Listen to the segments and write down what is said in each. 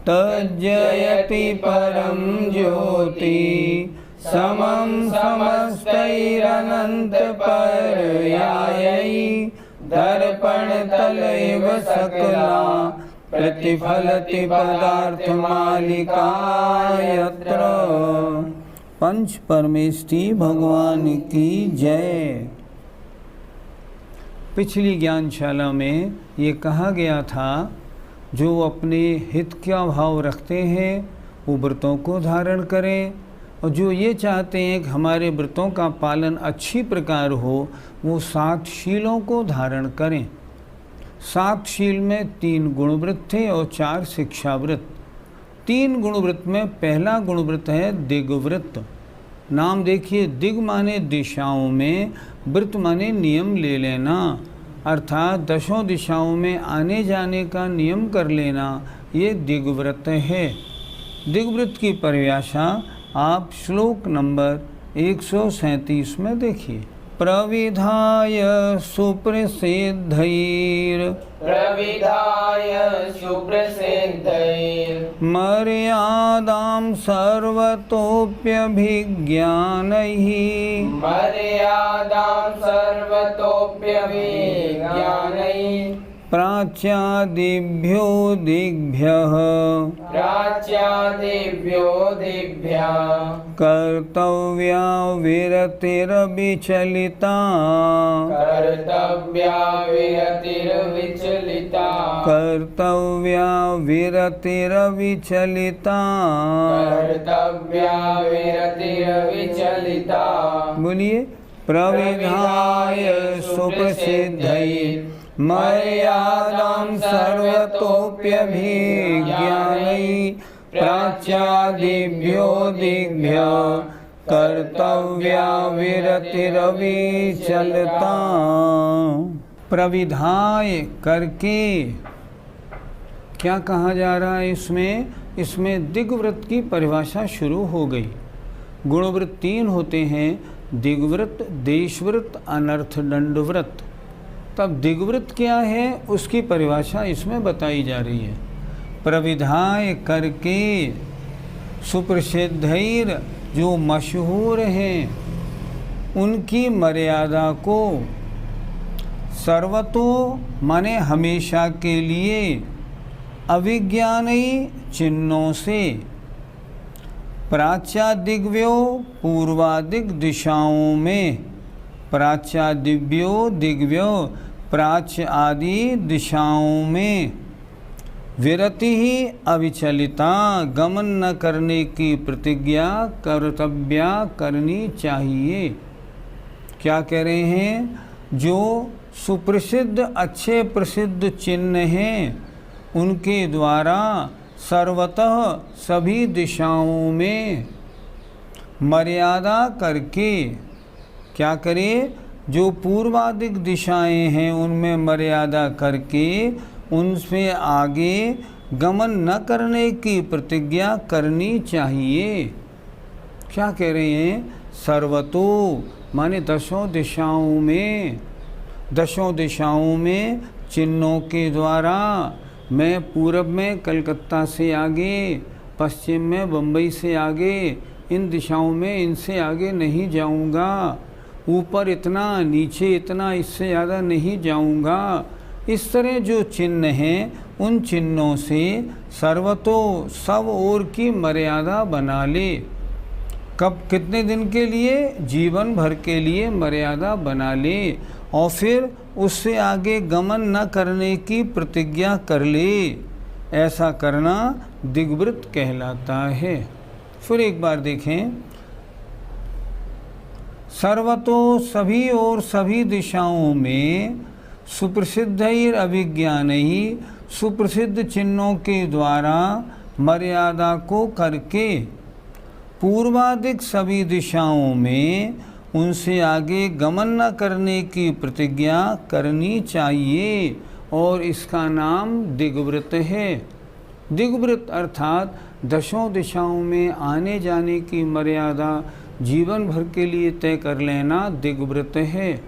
तज्जयति परं ज्योति समं समस्तैरनन्तपर्यायै दर्पणतलैव सकला प्रतिफलति पदार्थमालिका यत्र। पंच परमेष्टि भगवान की जय। पिछली ज्ञानशाला में ये कहा गया था, जो अपने हित का भाव रखते हैं वो व्रतों को धारण करें, और जो ये चाहते हैं कि हमारे व्रतों का पालन अच्छी प्रकार हो वो 7 शीलों को धारण करें। 7 शील में 3 गुणव्रत थे और 4 शिक्षाव्रत। 3 गुणव्रत में पहला गुणव्रत है दिग्व्रत। नाम देखिए, दिग माने दिशाओं में, व्रत माने नियम ले लेना, अर्थात 10 दिशाओं में आने जाने का नियम कर लेना, ये दिग्व्रत है। दिग्व्रत की परिभाषा आप श्लोक नंबर 137 में देखिए। प्रविधाय सुप्रसिद्धैर मर्यादां सर्वतोऽप्यभिज्ञानैः प्राच्यादिभ्यो दिग्भ्यः कर्तव्या विरतिरविचलिता बोलिए। प्रविधाय सुप्रसिद्धैः मर्यादां सर्वतोऽप्यभिज्ञानैः प्राच्यादिभ्यो दिग्भ्यः कर्तव्या विरतिरविचलिता। प्रविधाय करके क्या कहा जा रहा है इसमें दिग्व्रत की परिभाषा शुरू हो गई। गुणव्रत 3 होते हैं, दिग्व्रत, देशव्रत, अनर्थ दंडव्रत। तब दिग्व्रत क्या है उसकी परिभाषा इसमें बताई जा रही है। प्रविधाय करके, सुप्रसिद्धैर जो मशहूर हैं उनकी मर्यादा को, सर्वतो माने हमेशा के लिए, अभिज्ञानी चिन्हों से, प्राच्यादिव्यो पूर्वादिक दिशाओं में, प्राच्यादिव्यो दिग्व्यो प्राच्य आदि दिशाओं में, विरति ही अविचलिता गमन न करने की प्रतिज्ञा कर्तव्या करनी चाहिए। क्या कह रहे हैं? जो सुप्रसिद्ध अच्छे प्रसिद्ध चिन्ह हैं उनके द्वारा सर्वतः सभी दिशाओं में मर्यादा करके क्या करे, जो पूर्वादिक दिशाएं हैं उनमें मर्यादा करके उनसे आगे गमन न करने की प्रतिज्ञा करनी चाहिए। क्या कह रहे हैं? सर्वतो माने 10 दिशाओं में, 10 दिशाओं में चिन्हों के द्वारा मैं पूरब में कलकत्ता से आगे, पश्चिम में बम्बई से आगे, इन दिशाओं में इनसे आगे नहीं जाऊंगा, ऊपर इतना नीचे इतना इससे ज़्यादा नहीं जाऊंगा। इस तरह जो चिन्ह हैं उन चिन्हों से सर्वतो सब ओर की मर्यादा बना ले। कब, कितने दिन के लिए? जीवन भर के लिए मर्यादा बना ले और फिर उससे आगे गमन न करने की प्रतिज्ञा कर ले। ऐसा करना दिग्व्रत कहलाता है। फिर एक बार देखें, सर्वतो सभी और सभी दिशाओं में सुप्रसिद्धैर अभिज्ञान ही सुप्रसिद्ध चिन्हों के द्वारा मर्यादा को करके पूर्वाधिक सभी दिशाओं में उनसे आगे गमन न करने की प्रतिज्ञा करनी चाहिए और इसका नाम दिग्व्रत है। दिग्व्रत अर्थात दशों दिशाओं में आने जाने की मर्यादा जीवन भर के लिए तय कर लेना दिग्व्रत है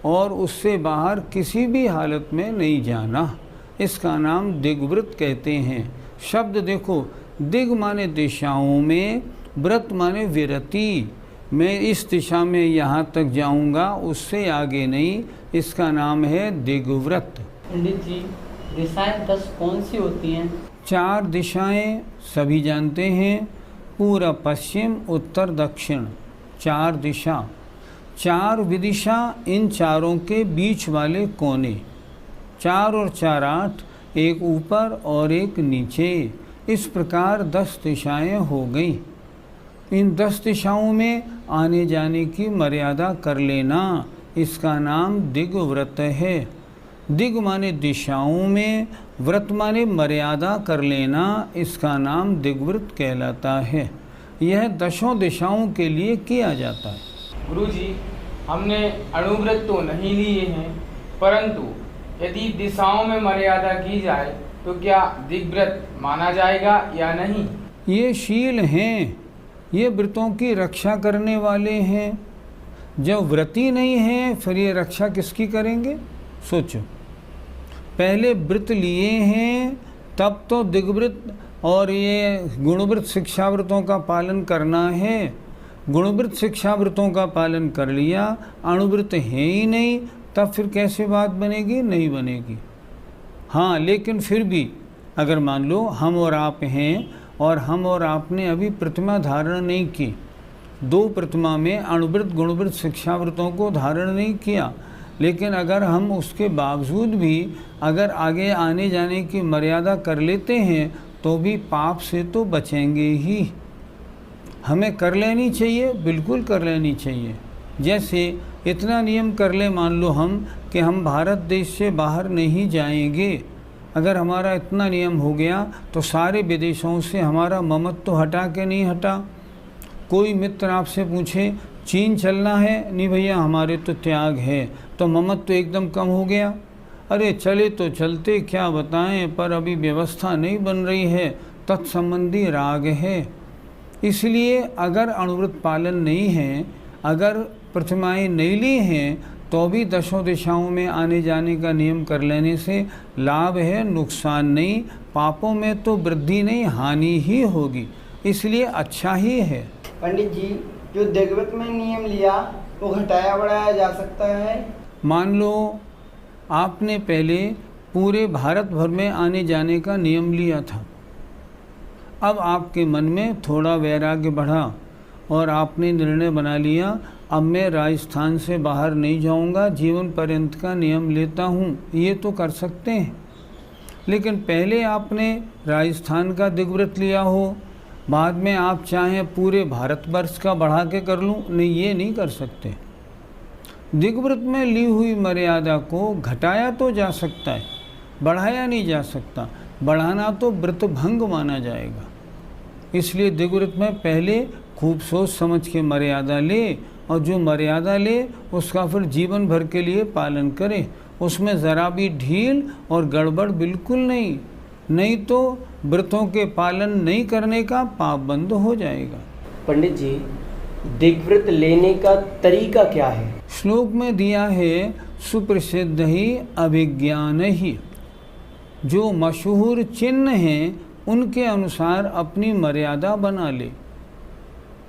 और उससे बाहर किसी भी हालत में नहीं जाना, इसका नाम दिग्व्रत कहते हैं। शब्द देखो, दिग माने दिशाओं में, व्रत माने विरति, मैं इस दिशा में यहाँ तक जाऊँगा उससे आगे नहीं, इसका नाम है दिग्व्रत। पंडित जी, दिशाएं 10 कौन सी होती हैं? 4 दिशाएं सभी जानते हैं, पूर्व पश्चिम उत्तर दक्षिण, 4 दिशा। 4 विदिशा, इन चारों के बीच वाले कोने, 4 और 4 8, एक ऊपर और एक नीचे, इस प्रकार 10 दिशाएं हो गई। इन 10 दिशाओं में आने जाने की मर्यादा कर लेना, इसका नाम दिग्व्रत है। दिग माने दिशाओं में, व्रत माने मर्यादा कर लेना, इसका नाम दिग्व्रत कहलाता है। यह 10 दिशाओं के लिए किया जाता है। गुरुजी, हमने अणुव्रत तो नहीं लिए हैं, परंतु यदि दिशाओं में मर्यादा की जाए तो क्या दिग्व्रत माना जाएगा या नहीं? ये शील हैं, ये व्रतों की रक्षा करने वाले हैं। जब व्रती नहीं हैं फिर ये रक्षा किसकी करेंगे? सोचो, पहले व्रत लिए हैं तब तो दिग्व्रत और ये गुणव्रत शिक्षाव्रतों का पालन करना है। गुणव्रत शिक्षाव्रतों का पालन कर लिया, अणुव्रत है ही नहीं, तब फिर कैसे बात बनेगी? नहीं बनेगी। हाँ, लेकिन फिर भी अगर मान लो हम और आप हैं और हम और आपने अभी प्रतिमा धारण नहीं की, 2 प्रतिमा में अणुव्रत गुणव्रत शिक्षाव्रतों को धारण नहीं किया, लेकिन अगर हम उसके बावजूद भी अगर आगे आने जाने की मर्यादा कर लेते हैं तो भी पाप से तो बचेंगे ही। हमें कर लेनी चाहिए, बिल्कुल कर लेनी चाहिए। जैसे इतना नियम कर ले, मान लो हम कि हम भारत देश से बाहर नहीं जाएंगे, अगर हमारा इतना नियम हो गया तो सारे विदेशों से हमारा ममत्व तो हटा के नहीं हटा। कोई मित्र आपसे पूछे चीन चलना है, नहीं भैया हमारे तो त्याग है, तो ममत्व तो एकदम कम हो गया। अरे चले तो चलते, क्या बताएं, पर अभी व्यवस्था नहीं बन रही है, तत्संबंधी राग है। इसलिए अगर अणुव्रत पालन नहीं है, अगर प्रतिमाएं नहीं ली हैं, तो भी 10 दिशाओं में आने जाने का नियम कर लेने से लाभ है, नुकसान नहीं। पापों में तो वृद्धि नहीं, हानि ही होगी, इसलिए अच्छा ही है। पंडित जी, जो दिग्व्रत में नियम लिया वो घटाया बढ़ाया जा सकता है? मान लो आपने पहले पूरे भारत भर में आने जाने का नियम लिया था, अब आपके मन में थोड़ा वैराग्य बढ़ा और आपने निर्णय बना लिया अब मैं राजस्थान से बाहर नहीं जाऊंगा, जीवन पर्यंत का नियम लेता हूं, ये तो कर सकते हैं। लेकिन पहले आपने राजस्थान का दिग्व्रत लिया हो, बाद में आप चाहें पूरे भारतवर्ष का बढ़ा के कर लूं, नहीं, ये नहीं कर सकते। दिग्व्रत में ली हुई मर्यादा को घटाया तो जा सकता है, बढ़ाया नहीं जा सकता। बढ़ाना तो व्रत भंग माना जाएगा। इसलिए दिग्व्रत में पहले खूब सोच समझ के मर्यादा ले, और जो मर्यादा ले उसका फिर जीवन भर के लिए पालन करे, उसमें ज़रा भी ढील और गड़बड़ बिल्कुल नहीं, नहीं तो व्रतों के पालन नहीं करने का पाप बंद हो जाएगा। पंडित जी, दिग्व्रत लेने का तरीका क्या है? श्लोक में दिया है सुप्रसिद्ध ही अभिज्ञान ही, जो मशहूर चिन्ह हैं उनके अनुसार अपनी मर्यादा बना ले।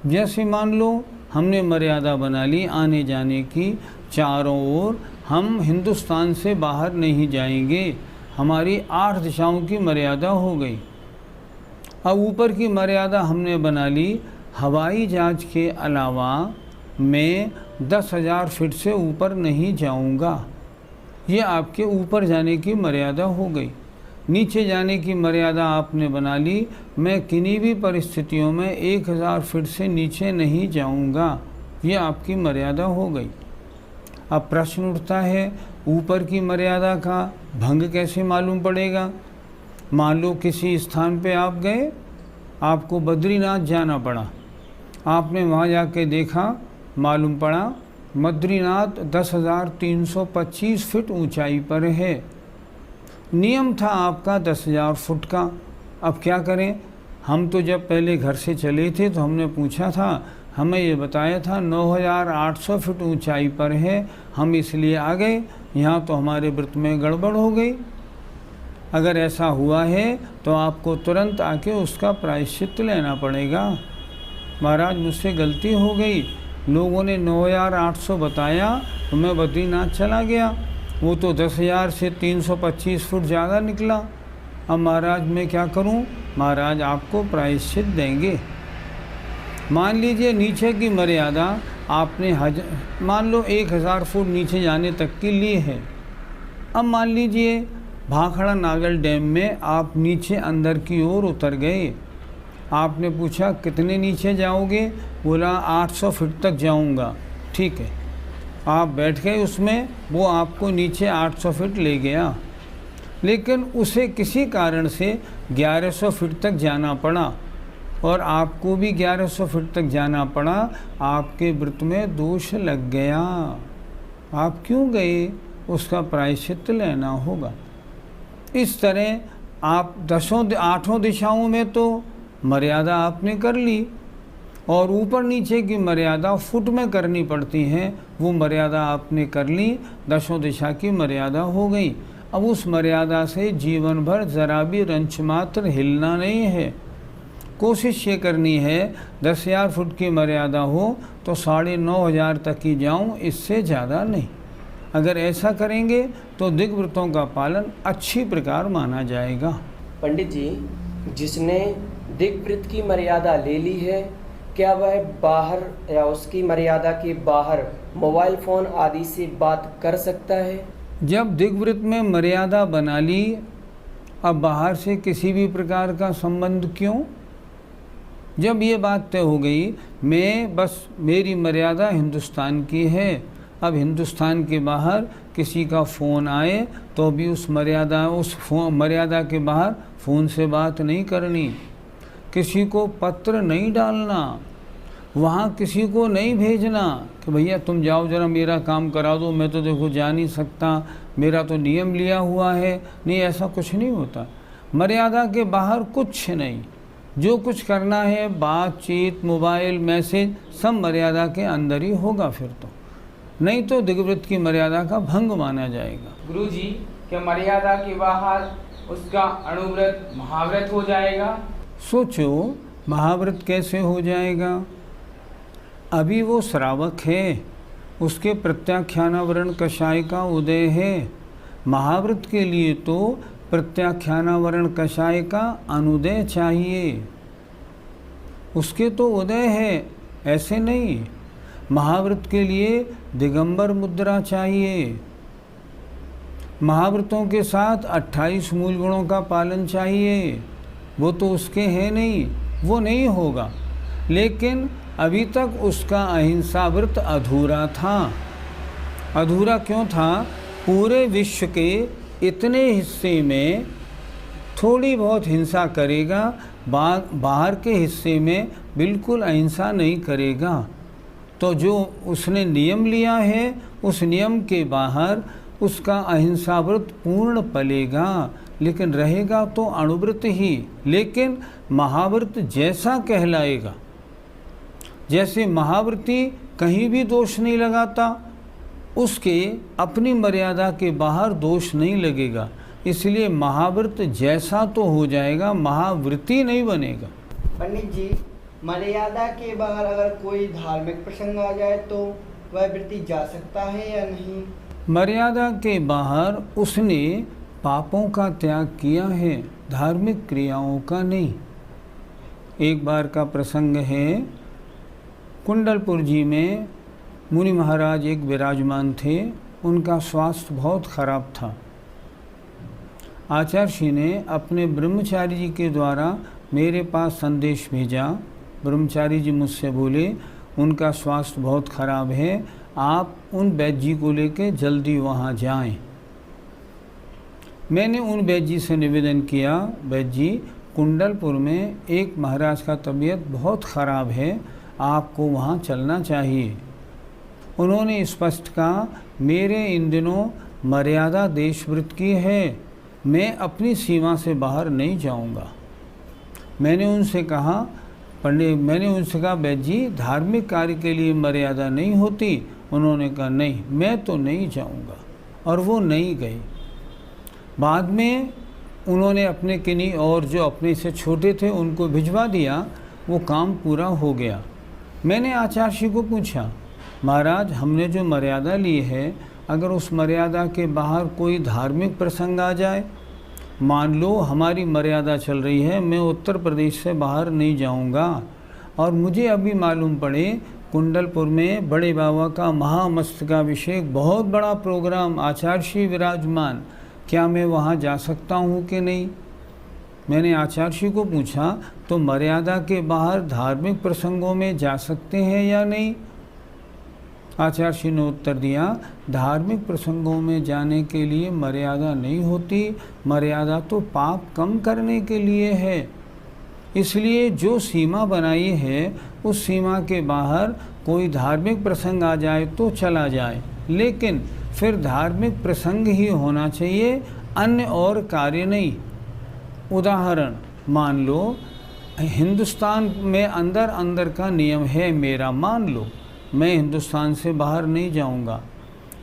जैसे मान लो हमने मर्यादा बना ली आने जाने की, चारों ओर हम हिंदुस्तान से बाहर नहीं जाएंगे, हमारी 8 दिशाओं की मर्यादा हो गई। अब ऊपर की मर्यादा हमने बना ली, हवाई जहाज के अलावा मैं 10,000 फीट से ऊपर नहीं जाऊंगा, ये आपके ऊपर जाने की मर्यादा हो गई। नीचे जाने की मर्यादा आपने बना ली, मैं किन्हीं भी परिस्थितियों में 1,000 फीट से नीचे नहीं जाऊंगा, ये आपकी मर्यादा हो गई। अब प्रश्न उठता है, ऊपर की मर्यादा का भंग कैसे मालूम पड़ेगा? मान लो किसी स्थान पे आप गए, आपको बद्रीनाथ जाना पड़ा, आपने वहाँ जाके देखा, मालूम पड़ा बद्रीनाथ 10,325 फीट ऊंचाई पर है। नियम था आपका 10,000 फुट का। अब क्या करें? हम तो जब पहले घर से चले थे तो हमने पूछा था, हमें ये बताया था 9,800 फीट ऊंचाई पर है, हम इसलिए आ गए। यहाँ तो हमारे व्रत में गड़बड़ हो गई। अगर ऐसा हुआ है तो आपको तुरंत आके उसका प्रायश्चित लेना पड़ेगा। महाराज मुझसे गलती हो गई, लोगों ने 9,800 बताया तो मैं बद्रीनाथ चला गया, वो तो 10,000 से 325 फुट ज़्यादा निकला। अब महाराज मैं क्या करूं? महाराज आपको प्रायश्चित देंगे। मान लीजिए नीचे की मर्यादा आपने मान लो 1,000 फुट नीचे जाने तक की ली है। अब मान लीजिए भाखड़ा नागल डैम में आप नीचे अंदर की ओर उतर गए। आपने पूछा कितने नीचे जाओगे? बोला 800 फीट तक जाऊंगा। ठीक है, आप बैठ गए उसमें, वो आपको नीचे 800 फीट ले गया, लेकिन उसे किसी कारण से 1100 फीट तक जाना पड़ा और आपको भी 1100 फीट तक जाना पड़ा। आपके व्रत में दोष लग गया। आप क्यों गए? उसका प्रायश्चित लेना होगा। इस तरह आप 8 दिशाओं में तो मर्यादा आपने कर ली और ऊपर नीचे की मर्यादा फुट में करनी पड़ती है, वो मर्यादा आपने कर ली, 10 दिशा की मर्यादा हो गई। अब उस मर्यादा से जीवन भर ज़रा भी रंच मात्र हिलना नहीं है। कोशिश ये करनी है 10,000 फुट की मर्यादा हो तो 9,500 तक ही जाऊं, इससे ज़्यादा नहीं। अगर ऐसा करेंगे तो दिग्व्रतों का पालन अच्छी प्रकार माना जाएगा। पंडित जी, जिसने दिग्व्रत की मर्यादा ले ली है, क्या वह बाहर या उसकी मर्यादा के बाहर मोबाइल फ़ोन आदि से बात कर सकता है? जब दिग्व्रत में मर्यादा बना ली, अब बाहर से किसी भी प्रकार का संबंध क्यों? जब ये बात तय हो गई, मैं बस मेरी मर्यादा हिंदुस्तान की है, अब हिंदुस्तान के बाहर किसी का फ़ोन आए तो भी उस मर्यादा के बाहर फ़ोन से बात नहीं करनी, किसी को पत्र नहीं डालना, वहाँ किसी को नहीं भेजना कि भैया तुम जाओ जरा मेरा काम करा दो, मैं तो देखो जा नहीं सकता, मेरा तो नियम लिया हुआ है। नहीं, ऐसा कुछ नहीं होता। मर्यादा के बाहर कुछ नहीं, जो कुछ करना है बातचीत, मोबाइल, मैसेज, सब मर्यादा के अंदर ही होगा। फिर तो नहीं तो दिग्व्रत की मर्यादा का भंग माना जाएगा। गुरुजी, क्या मर्यादा के बाहर उसका अणुव्रत महाव्रत हो जाएगा? सोचो, महाव्रत कैसे हो जाएगा? अभी वो श्रावक है, उसके प्रत्याख्यानावरण कषाय का उदय है। महाव्रत के लिए तो प्रत्याख्यानावरण कषाय का अनुदय चाहिए, उसके तो उदय है, ऐसे नहीं। महाव्रत के लिए दिगंबर मुद्रा चाहिए। महाव्रतों के साथ 28 मूल गुणों का पालन चाहिए, वो तो उसके हैं नहीं, वो नहीं होगा। लेकिन अभी तक उसका अहिंसा व्रत अधूरा था। अधूरा क्यों था? पूरे विश्व के इतने हिस्से में थोड़ी बहुत हिंसा करेगा, बाहर के हिस्से में बिल्कुल अहिंसा नहीं करेगा। तो जो उसने नियम लिया है, उस नियम के बाहर उसका अहिंसा व्रत पूर्ण पलेगा, लेकिन रहेगा तो अणुव्रत ही, लेकिन महाव्रत जैसा कहलाएगा। जैसे महाव्रती कहीं भी दोष नहीं लगाता, उसके अपनी मर्यादा के बाहर दोष नहीं लगेगा, इसलिए महाव्रत जैसा तो हो जाएगा, महाव्रती नहीं बनेगा। पंडित जी, मर्यादा के बाहर अगर कोई धार्मिक प्रसंग आ जाए तो वह व्रती जा सकता है या नहीं? मर्यादा के बाहर उसने पापों का त्याग किया है, धार्मिक क्रियाओं का नहीं। एक बार का प्रसंग है, कुंडलपुर जी में मुनि महाराज एक विराजमान थे, उनका स्वास्थ्य बहुत खराब था। आचार्य जी ने अपने ब्रह्मचारी जी के द्वारा मेरे पास संदेश भेजा। ब्रह्मचारी जी मुझसे बोले, उनका स्वास्थ्य बहुत ख़राब है, आप उन वैद्य जी को लेके जल्दी वहाँ जाएं। मैंने उन वैद्य जी से निवेदन किया, वैद्य जी कुंडलपुर में एक महाराज का तबीयत बहुत ख़राब है, आपको वहाँ चलना चाहिए। उन्होंने स्पष्ट कहा, मेरे इन दिनों मर्यादा देशव्रत की है, मैं अपनी सीमा से बाहर नहीं जाऊँगा। मैंने उनसे कहा वैद्य जी धार्मिक कार्य के लिए मर्यादा नहीं होती? उन्होंने कहा नहीं, मैं तो नहीं जाऊँगा, और वो नहीं गए। बाद में उन्होंने अपने किन्हीं और जो अपने से छोटे थे उनको भिजवा दिया, वो काम पूरा हो गया। मैंने आचार्य जी को पूछा, महाराज हमने जो मर्यादा ली है, अगर उस मर्यादा के बाहर कोई धार्मिक प्रसंग आ जाए, मान लो हमारी मर्यादा चल रही है, मैं उत्तर प्रदेश से बाहर नहीं जाऊंगा, और मुझे अभी मालूम पड़े कुंडलपुर में बड़े बाबा का महामस्तकाभिषेक बहुत बड़ा प्रोग्राम, आचार्य श्री विराजमान, क्या मैं वहाँ जा सकता हूँ कि नहीं? मैंने आचार्य श्री को पूछा, तो मर्यादा के बाहर धार्मिक प्रसंगों में जा सकते हैं या नहीं? आचार्य श्री ने उत्तर दिया, धार्मिक प्रसंगों में जाने के लिए मर्यादा नहीं होती, मर्यादा तो पाप कम करने के लिए है। इसलिए जो सीमा बनाई है उस सीमा के बाहर कोई धार्मिक प्रसंग आ जाए तो चला जाए, लेकिन फिर धार्मिक प्रसंग ही होना चाहिए, अन्य और कार्य नहीं। उदाहरण मान लो हिंदुस्तान में अंदर अंदर का नियम है मेरा, मान लो मैं हिंदुस्तान से बाहर नहीं जाऊंगा,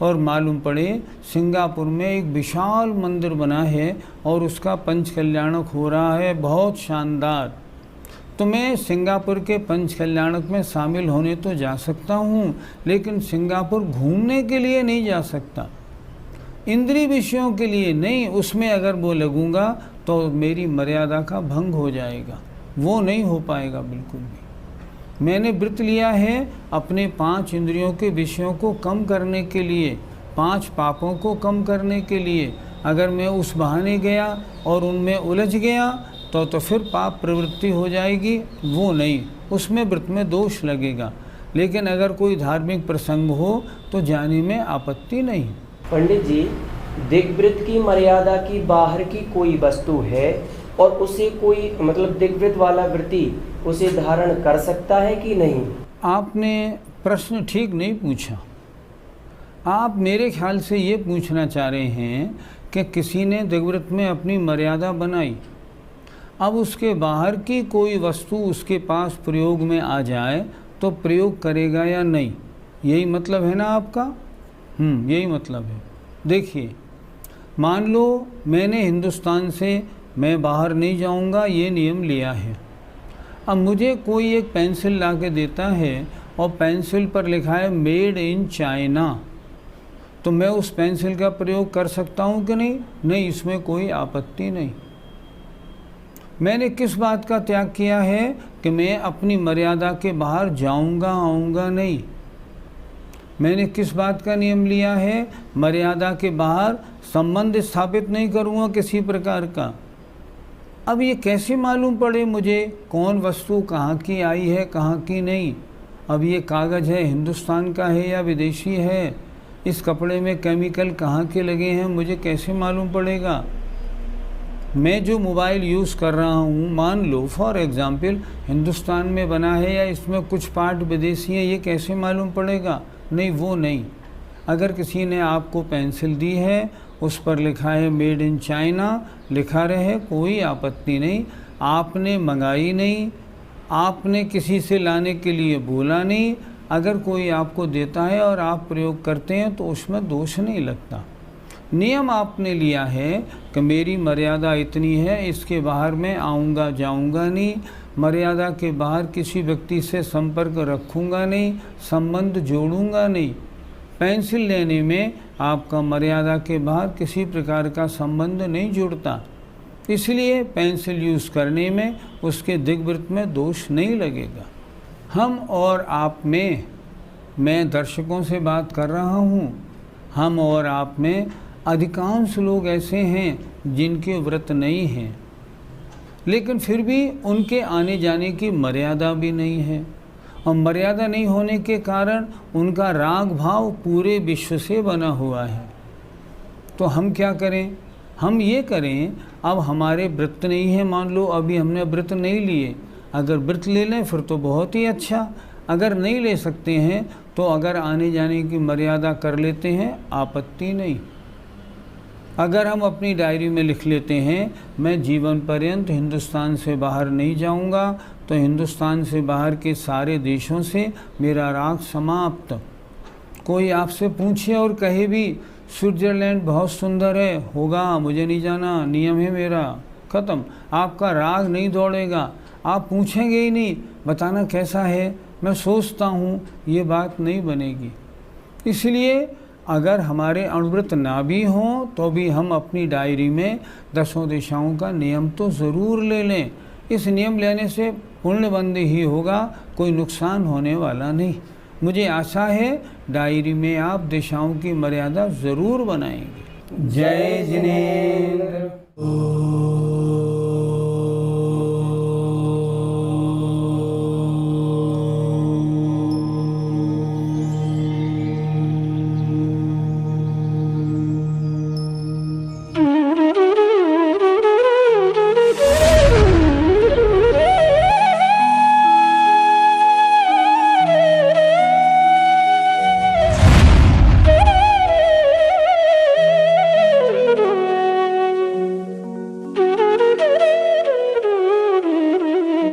और मालूम पड़े सिंगापुर में एक विशाल मंदिर बना है और उसका पंच कल्याणक हो रहा है, बहुत शानदार, तो मैं सिंगापुर के पंच कल्याणक में शामिल होने तो जा सकता हूँ, लेकिन सिंगापुर घूमने के लिए नहीं जा सकता, इंद्रिय विषयों के लिए नहीं। उसमें अगर वो लगूंगा तो मेरी मर्यादा का भंग हो जाएगा, वो नहीं हो पाएगा बिल्कुल भी। मैंने व्रत लिया है अपने 5 इंद्रियों के विषयों को कम करने के लिए, 5 पापों को कम करने के लिए। अगर मैं उस बहाने गया और उनमें उलझ गया तो फिर पाप प्रवृत्ति हो जाएगी, वो नहीं, उसमें व्रत में दोष लगेगा। लेकिन अगर कोई धार्मिक प्रसंग हो तो जाने में आपत्ति नहीं। पंडित जी, दिग्व्रत की मर्यादा की बाहर की कोई वस्तु है और उसे कोई दिग्व्रत वाला व्रती उसे धारण कर सकता है कि नहीं? आपने प्रश्न ठीक नहीं पूछा। आप मेरे ख्याल से ये पूछना चाह रहे हैं कि किसी ने दिग्व्रत में अपनी मर्यादा बनाई, अब उसके बाहर की कोई वस्तु उसके पास प्रयोग में आ जाए तो प्रयोग करेगा या नहीं, यही मतलब है ना आपका? यही मतलब है। देखिए, मान लो मैंने हिंदुस्तान से मैं बाहर नहीं जाऊंगा ये नियम लिया है, अब मुझे कोई एक पेंसिल ला के देता है और पेंसिल पर लिखा है मेड इन चाइना, तो मैं उस पेंसिल का प्रयोग कर सकता हूँ कि नहीं? नहीं, इसमें कोई आपत्ति नहीं। मैंने किस बात का त्याग किया है कि मैं अपनी मर्यादा के बाहर जाऊंगा आऊँगा नहीं। मैंने किस बात का नियम लिया है? मर्यादा के बाहर संबंध स्थापित नहीं करूँगा किसी प्रकार का। अब ये कैसे मालूम पड़े मुझे कौन वस्तु कहाँ की आई है कहाँ की नहीं? अब ये कागज़ है हिंदुस्तान का है या विदेशी है? इस कपड़े में केमिकल कहाँ के लगे हैं मुझे कैसे मालूम पड़ेगा? मैं जो मोबाइल यूज़ कर रहा हूँ, मान लो फॉर एग्ज़ाम्पल हिंदुस्तान में बना है या इसमें कुछ पार्ट विदेशी हैं, ये कैसे मालूम पड़ेगा? नहीं, वो नहीं। अगर किसी ने आपको पेंसिल दी है, उस पर लिखा है मेड इन चाइना, लिखा रहे, कोई आपत्ति नहीं। आपने मंगाई नहीं, आपने किसी से लाने के लिए बोला नहीं। अगर कोई आपको देता है और आप प्रयोग करते हैं तो उसमें दोष नहीं लगता। नियम आपने लिया है कि मेरी मर्यादा इतनी है, इसके बाहर मैं आऊँगा जाऊँगा नहीं, मर्यादा के बाहर किसी व्यक्ति से संपर्क रखूँगा नहीं, संबंध जोड़ूँगा नहीं। पेंसिल लेने में आपका मर्यादा के बाहर किसी प्रकार का संबंध नहीं जुड़ता, इसलिए पेंसिल यूज़ करने में उसके दिग्व्रत में दोष नहीं लगेगा। हम और आप में, मैं दर्शकों से बात कर रहा हूँ, हम और आप में अधिकांश लोग ऐसे हैं जिनके व्रत नहीं हैं, लेकिन फिर भी उनके आने जाने की मर्यादा भी नहीं है और मर्यादा नहीं होने के कारण उनका राग भाव पूरे विश्व से बना हुआ है। तो हम क्या करें? हम ये करें, अब हमारे व्रत नहीं है, मान लो अभी हमने व्रत नहीं लिए, अगर व्रत ले लें फिर तो बहुत ही अच्छा, अगर नहीं ले सकते हैं तो अगर आने जाने की मर्यादा कर लेते हैं, आपत्ति नहीं। अगर हम अपनी डायरी में लिख लेते हैं मैं जीवन पर्यंत हिंदुस्तान से बाहर नहीं जाऊंगा, तो हिंदुस्तान से बाहर के सारे देशों से मेरा राग समाप्त। कोई आपसे पूछे और कहे भी स्विट्ज़रलैंड बहुत सुंदर है, होगा मुझे नहीं जाना, नियम है मेरा, ख़त्म। आपका राग नहीं दौड़ेगा, आप पूछेंगे ही नहीं बताना कैसा है, मैं सोचता हूँ, ये बात नहीं बनेगी। इसलिए अगर हमारे अणुव्रत ना भी हों तो भी हम अपनी डायरी में 10 दिशाओं का नियम तो ज़रूर ले लें। इस नियम लेने से पुण्यबंद ही होगा, कोई नुकसान होने वाला नहीं। मुझे आशा है डायरी में आप दिशाओं की मर्यादा ज़रूर बनाएंगे। जय जिनेंद्र।